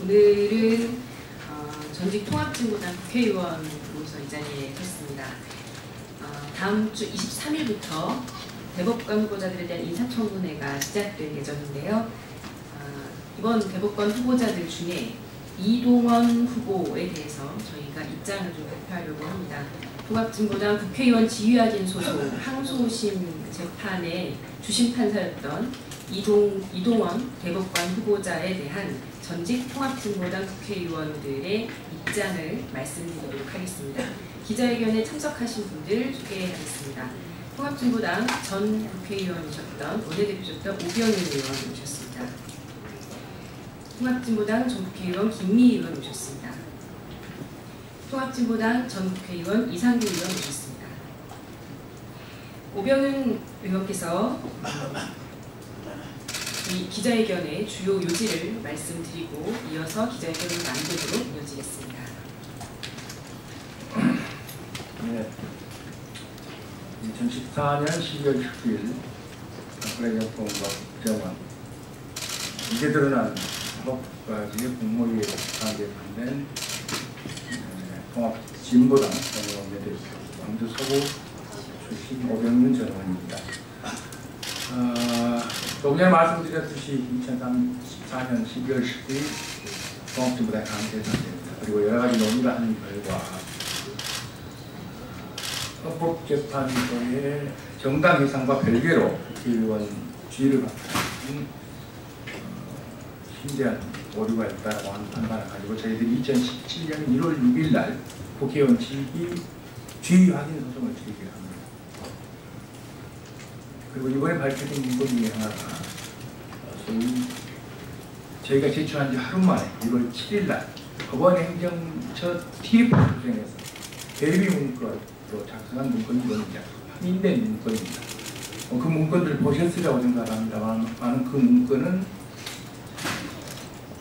오늘은 전직 통합진보당 국회의원으로서 이 자리에 섰습니다. 다음 주 23일부터 대법관 후보자들에 대한 인사청문회가 시작될 예정인데요. 이번 대법관 후보자들 중에 이동원 후보에 대해서 저희가 입장을 좀 발표하려고 합니다. 통합진보당 국회의원 지휘학인 소속 항소심 재판의 주심 판사였던 이동원 대법관 후보자에 대한 전직 통합진보당 국회의원들의 입장을 말씀드리도록 하겠습니다. 기자회견에 참석하신 분들 소개하겠습니다. 통합진보당 전 국회의원이셨던 원내대표셨던 오병윤 의원 오셨습니다. 통합진보당 전 국회의원 김미희 의원 오셨습니다. 통합진보당 전 국회의원 이상규 의원 오셨습니다. 오병윤 의원께서 이 기자회견의 주요 요지를 말씀드리고 이어서 기자회견을 마무리하도록 이어지겠습니다. 네. 2014년 12월 19일 박근혜정권과 국정원 이제 드러난 사법부까지의 공모위에 관계된 통합진보당 전 원내대표 광주 서구 출신 오병윤 전 의원입니다. 조금 전에 말씀드렸듯이 2014년 12월 19일 통합진보당에 강제선입니다. 그리고 여러 가지 논의를 하는 결과 헌법재판소의 정당 해상과 별개로 국회의원 지위를 받는 심대한 오류가 있다고 하는 판단을 가지고 저희들이 2017년 1월 6일 날 국회의원 지위 확인 소송을 제기합니다. 그리고 이번에 밝혀진 문건 중에 하나가 소위 저희가 제출한 지 하루 만에 1월 7일 날 법원행정처 TF 소송에서 대비 문건으로 작성한 문건이 확인된 문건입니다. 그 문건들을 보셨으리라고 생각합니다만 그 문건은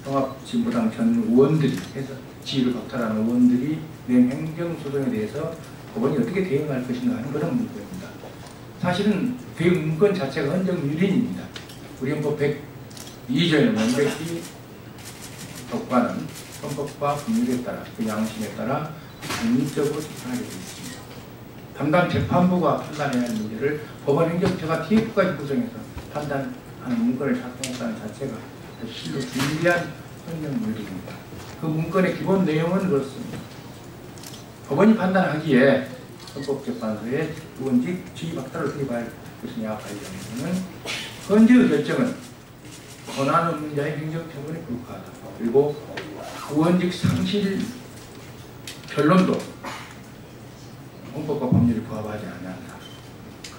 통합진보당 전 의원들이 해서 지위를 박탈하는 의원들이 낸 행정소송에 대해서 법원이 어떻게 대응할 것인가 하는 그런 문건입니다. 사실은 그 문건 자체가 헌정유린입니다. 우리 헌법 102조에는 명백히 법관은 헌법과 법률에 따라 그 양심에 따라 독립적으로 재판하게 되어 있습니다. 담당 재판부가 판단해야 할 문제를 법원 행정처가 TF까지 구성해서 판단하는 문건을 작성했다는 자체가 실로 중대한 헌정유린입니다. 그 문건의 기본 내용은 그렇습니다. 법원이 판단하기에 헌법재판소의 의원직 지위 박탈을 어떻게 할 것이냐 관련해서는 헌재의 결정은 권한 없는 자의 행정처분에 불과하다. 그리고 의원직 상실 결론도 헌법과 법률에 부합하지 않는다.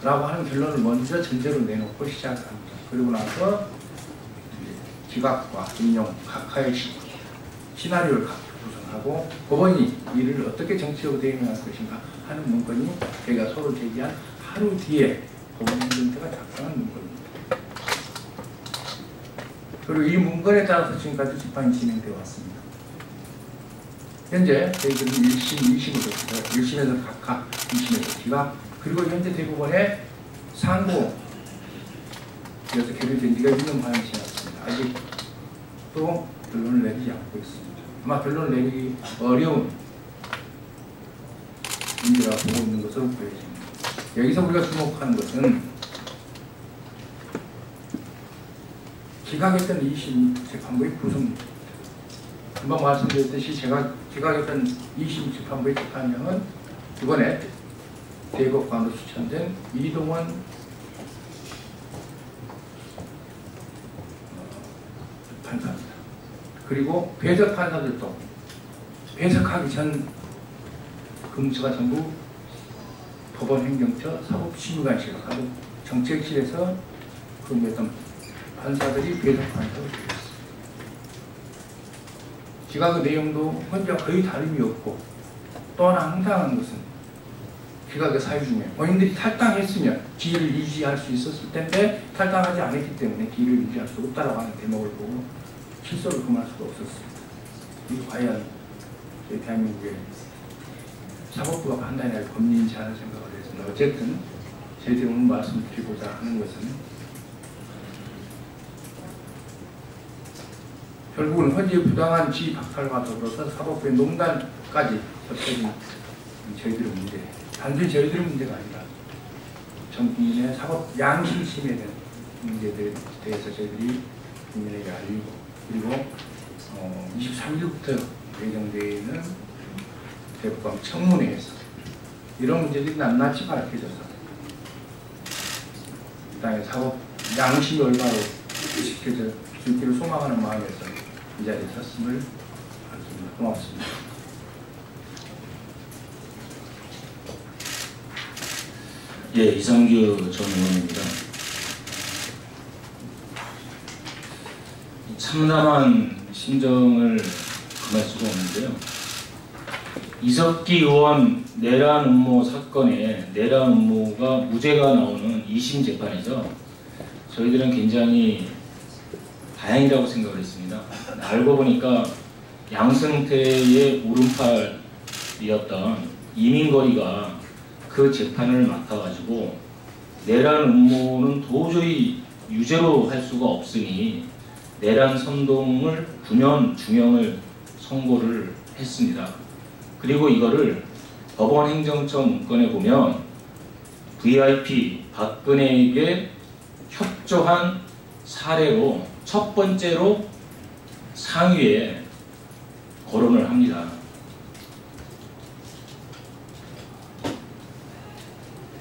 라고 하는 결론을 먼저 전제로 내놓고 시작합니다. 그리고 나서 기각과 인용, 각하의 시나리오를 각각 구성하고 법원이 이를 어떻게 정치적으로 대응할 것인가 하는 문건이 저희가 서로 제기한 하루 뒤에 법원 행정처가 작성한 문건입니다. 그리고 이 문건에 따라서 지금까지 재판이 진행되어 왔습니다. 현재 저희들은 1심, 2심으로 1심에서 각하, 2심에서 기각, 그리고 현재 대법원의 상고에서 결의된 지가 1년 반이 지났습니다. 아직도 결론을 내리지 않고 있습니다. 아마 결론을 내리기 어려운 문제라고 보고 있는 것으로 보여집니다. 여기서 우리가 주목하는 것은 기각했던 2심 재판부의 구성입니다. 금방 말씀드렸듯이 제가 기각했던 2심 재판부의 재판장은 이번에 대법관으로 추천된 이동원 판사입니다. 그리고 배석 판사들도 배석하기 전 근무처가 전부 법원 행정처 사법심의관실, 사법정책실에서 근무했던 판사들이 배석 판사로 되었습니다. 기각의 내용도 현재와 거의 다름이 없고 또 하나 황당한 것은 기각의 사유 중에 본인들이 탈당했으면 지위를 유지할 수 있었을 텐데 탈당하지 않았기 때문에 지위를 유지할 수 없다라고 하는 대목을 보고 실소를 금할 수가 없었습니다. 이 과연 저희 대한민국의 사법부가 판단해야 할 법리인지 하는 생각을 했습니다. 어쨌든 저희들이 오늘 말씀드리고자 하는 것은 결국은 헌재의 부당한 지위 박탈과 더불어서 사법부의 농단까지 겹쳐진 저희들의 문제, 단순히 저희들의 문제가 아니라 전 국민의 사법 양심 침해된 문제들에 대해서 저희들이 국민에게 알리고, 그리고 23일부터 예정되어 있는 대법관 청문회에서 이런 문제들이 낱낱이 밝혀져서 이 땅의 사법 양심이 얼마로 지켜져 줄기를 소망하는 마음에서 이 자리에 섰음을 알겠습니다. 고맙습니다. 예, 이상규 전 의원입니다. 참담한 심정을 금할 수가 없는데요. 이석기 의원 내란 음모 사건에 내란 음모가 무죄가 나오는 2심 재판에서 저희들은 굉장히 다행이라고 생각을 했습니다. 알고 보니까 양승태의 오른팔이었던 이민거리가 그 재판을 맡아가지고 내란 음모는 도저히 유죄로 할 수가 없으니 내란 선동을 9년 중형을 선고를 했습니다. 그리고 이거를 법원 행정처 문건에 보면 VIP 박근혜에게 협조한 사례로 첫 번째로 상위에 거론을 합니다.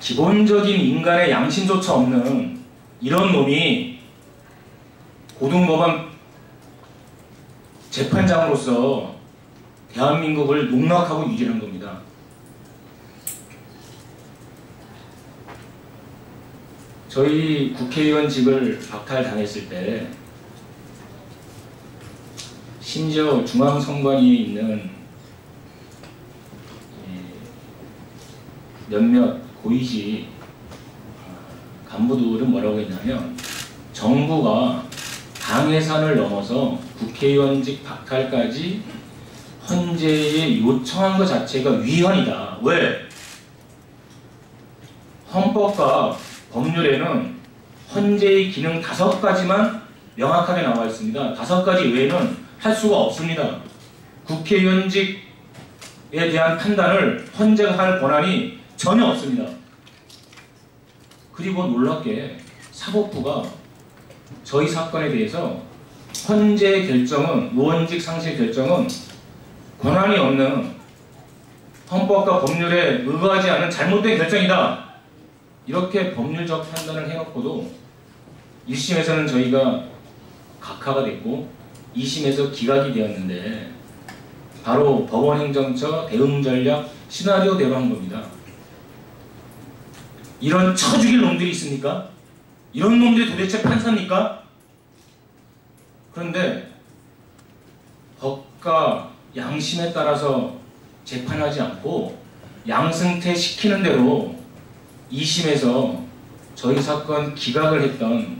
기본적인 인간의 양심조차 없는 이런 놈이 고등법원 재판장으로서 대한민국을 농락하고 유지한 겁니다. 저희 국회의원직을 박탈당했을 때 심지어 중앙선관위에 있는 몇몇 고위직 간부들은 뭐라고 했냐면 정부가 당 예산을 넘어서 국회의원직 박탈까지 헌재에 요청한 것 자체가 위헌이다. 왜? 헌법과 법률에는 헌재의 기능 5가지만 명확하게 나와 있습니다. 5가지 외에는 할 수가 없습니다. 국회의원직에 대한 판단을 헌재가 할 권한이 전혀 없습니다. 그리고 놀랍게 사법부가 저희 사건에 대해서 헌재 결정은, 의원직 상실 결정은 권한이 없는 헌법과 법률에 의거하지 않은 잘못된 결정이다. 이렇게 법률적 판단을 해놓고도 1심에서는 저희가 각하가 됐고 2심에서 기각이 되었는데 바로 법원행정처 대응전략 시나리오대로 한 겁니다. 이런 쳐 죽일 놈들이 있습니까? 이런 놈들이 도대체 판사입니까? 그런데 법과 양심에 따라서 재판하지 않고 양승태 시키는 대로 2심에서 저희 사건 기각을 했던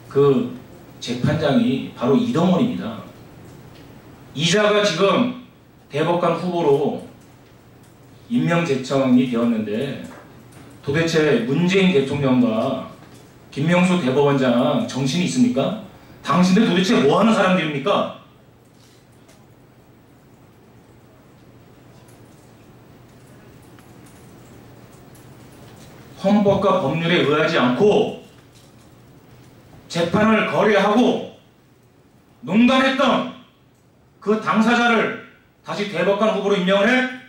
그 재판장이 바로 이동원입니다. 이자가 지금 대법관 후보로 임명 제청이 되었는데 도대체 문재인 대통령과 김명수 대법원장 정신이 있습니까? 당신들 도대체 뭐하는 사람들입니까? 헌법과 법률에 의하지 않고 재판을 거래하고 농단했던 그 당사자를 다시 대법관 후보로 임명을 해?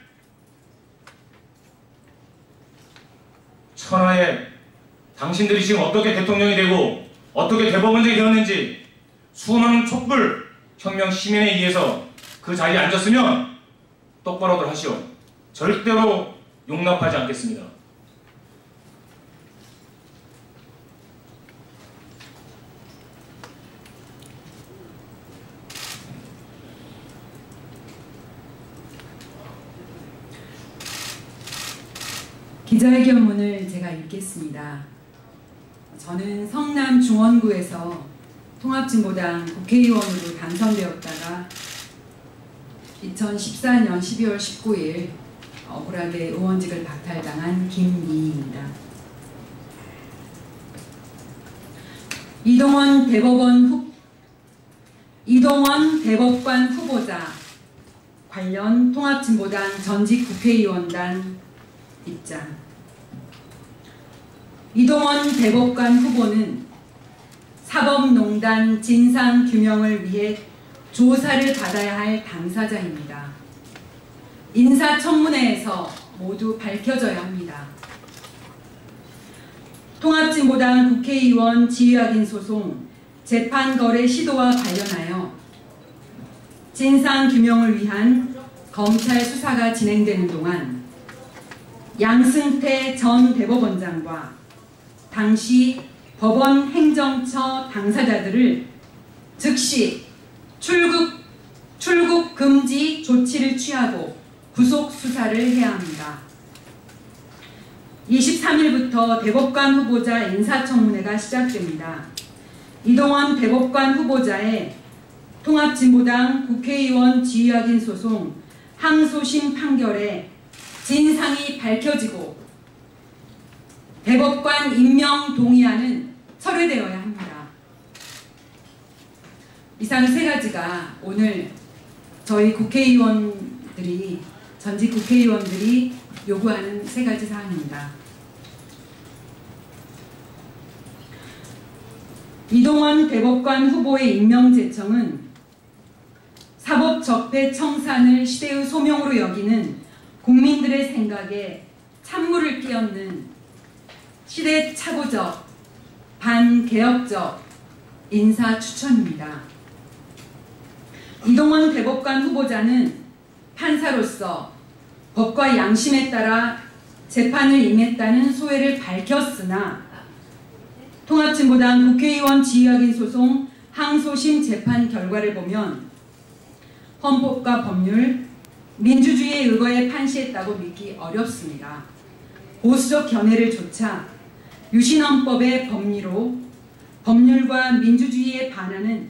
천하에 당신들이 지금 어떻게 대통령이 되고 어떻게 대법원장이 되었는지 수많은 촛불 혁명 시민에 의해서 그 자리에 앉았으면 똑바로들 하시오. 절대로 용납하지 않겠습니다. 기자회견문을 제가 읽겠습니다. 저는 성남 중원구에서 통합진보당 국회의원으로 당선되었다가 2014년 12월 19일 억울하게 의원직을 박탈당한 김미희입니다. 이동원 대법관 후보자 관련 통합진보당 전직 국회의원단 입장. 이동원 대법관 후보는 사법농단 진상규명을 위해 조사를 받아야 할 당사자입니다. 인사청문회에서 모두 밝혀져야 합니다. 통합진보당 국회의원 지휘확인 소송 재판거래 시도와 관련하여 진상규명을 위한 검찰 수사가 진행되는 동안 양승태 전 대법원장과 당시 법원 행정처 당사자들을 즉시 출국 금지 조치를 취하고 구속 수사를 해야 합니다. 23일부터 대법관 후보자 인사청문회가 시작됩니다. 이동원 대법관 후보자의 통합진보당 국회의원 지휘확인 소송 항소심 판결에 진상이 밝혀지고 대법관 임명 동의안은 철회되어야 합니다. 이상 세 가지가 오늘 저희 국회의원들이 전직 국회의원들이 요구하는 세 가지 사항입니다. 이동원 대법관 후보의 임명 제청은 사법적폐 청산을 시대의 소명으로 여기는 국민들의 생각에 찬물을 끼얹는 시대착오적, 반개혁적 인사 추천입니다. 이동원 대법관 후보자는 판사로서 법과 양심에 따라 재판을 임했다는 소회를 밝혔으나 통합진보당 국회의원 지휘확인 소송 항소심 재판 결과를 보면 헌법과 법률, 민주주의의 의거에 판시했다고 믿기 어렵습니다. 보수적 견해를 조차 유신헌법의 법리로 법률과 민주주의에 반하는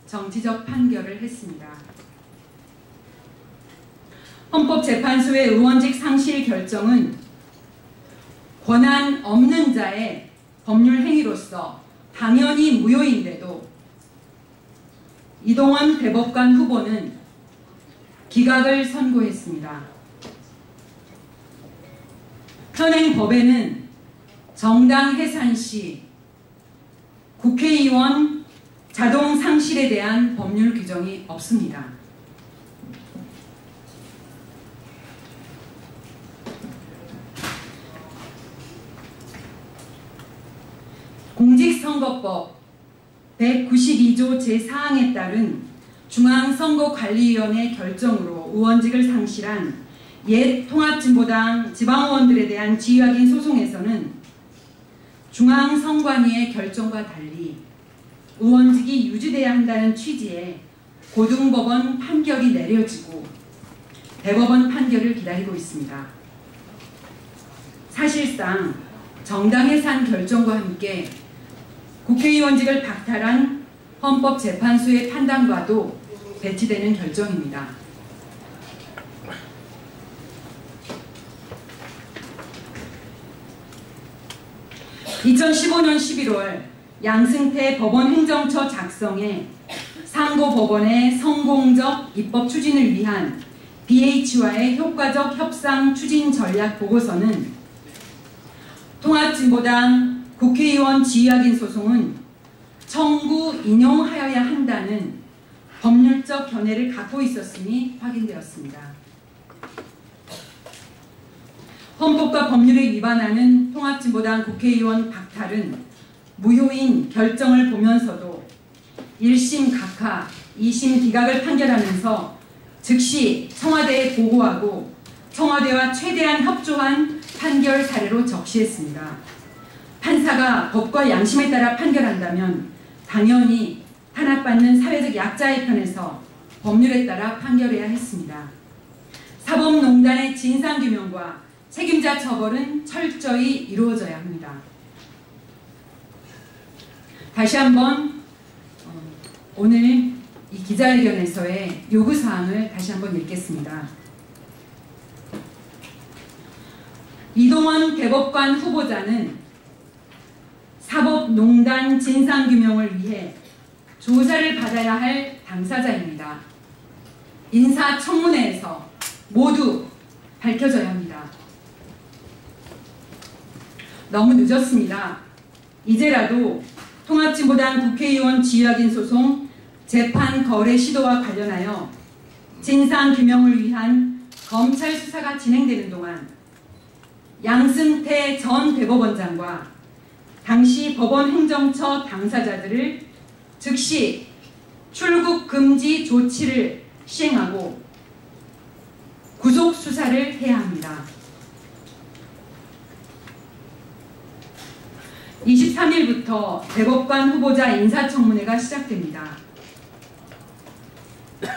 정치적 판결을 했습니다. 헌법재판소의 의원직 상실 결정은 권한 없는 자의 법률 행위로서 당연히 무효인데도 이동원 대법관 후보는 기각을 선고했습니다. 현행 법에는 정당 해산 시 국회의원 자동 상실에 대한 법률 규정이 없습니다. 공직선거법 192조 제4항에 따른 중앙선거관리위원회 결정으로 의원직을 상실한 옛 통합진보당 지방의원들에 대한 지휘확인 소송에서는 중앙선관위의 결정과 달리 의원직이 유지돼야 한다는 취지의 고등법원 판결이 내려지고 대법원 판결을 기다리고 있습니다. 사실상 정당해산 결정과 함께 국회의원직을 박탈한 헌법재판소의 판단과도 배치되는 결정입니다. (2015년 11월) 양승태 법원 행정처 작성의 상고법원의 성공적 입법 추진을 위한 BH와의 효과적 협상 추진 전략 보고서는 통합진보당 국회의원 지휘확인 소송은 청구 인용하여야 한다는 법률적 견해를 갖고 있었음이 확인되었습니다. 헌법과 법률에 위반하는 통합진보당 국회의원 박탈은 무효인 결정을 보면서도 1심 각하, 2심 기각을 판결하면서 즉시 청와대에 보고하고 청와대와 최대한 협조한 판결 사례로 적시했습니다. 판사가 법과 양심에 따라 판결한다면 당연히 탄압받는 사회적 약자의 편에서 법률에 따라 판결해야 했습니다. 사법농단의 진상규명과 책임자 처벌은 철저히 이루어져야 합니다. 다시 한번 오늘 이 기자회견에서의 요구사항을 다시 한번 읽겠습니다. 이동원 대법관 후보자는 사법농단 진상규명을 위해 조사를 받아야 할 당사자입니다. 인사청문회에서 모두 밝혀져야 합니다. 너무 늦었습니다. 이제라도 통합진보당 국회의원 지휘학인 소송 재판 거래 시도와 관련하여 진상규명을 위한 검찰 수사가 진행되는 동안 양승태 전 대법원장과 당시 법원 행정처 당사자들을 즉시 출국 금지 조치를 시행하고 구속 수사를 해야 합니다. 23일부터 대법관 후보자 인사청문회가 시작됩니다.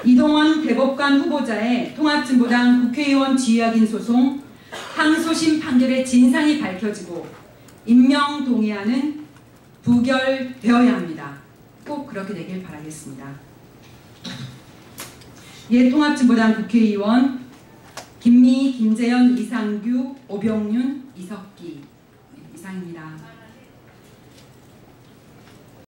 이동원 대법관 후보자의 통합진보당 국회의원 지휘학인 소송 항소심 판결의 진상이 밝혀지고 임명 동의안은 부결되어야 합니다. 꼭 그렇게 되길 바라겠습니다. 통합진보당 국회의원 김미, 김재현, 이상규, 오병윤, 이석기 이상입니다.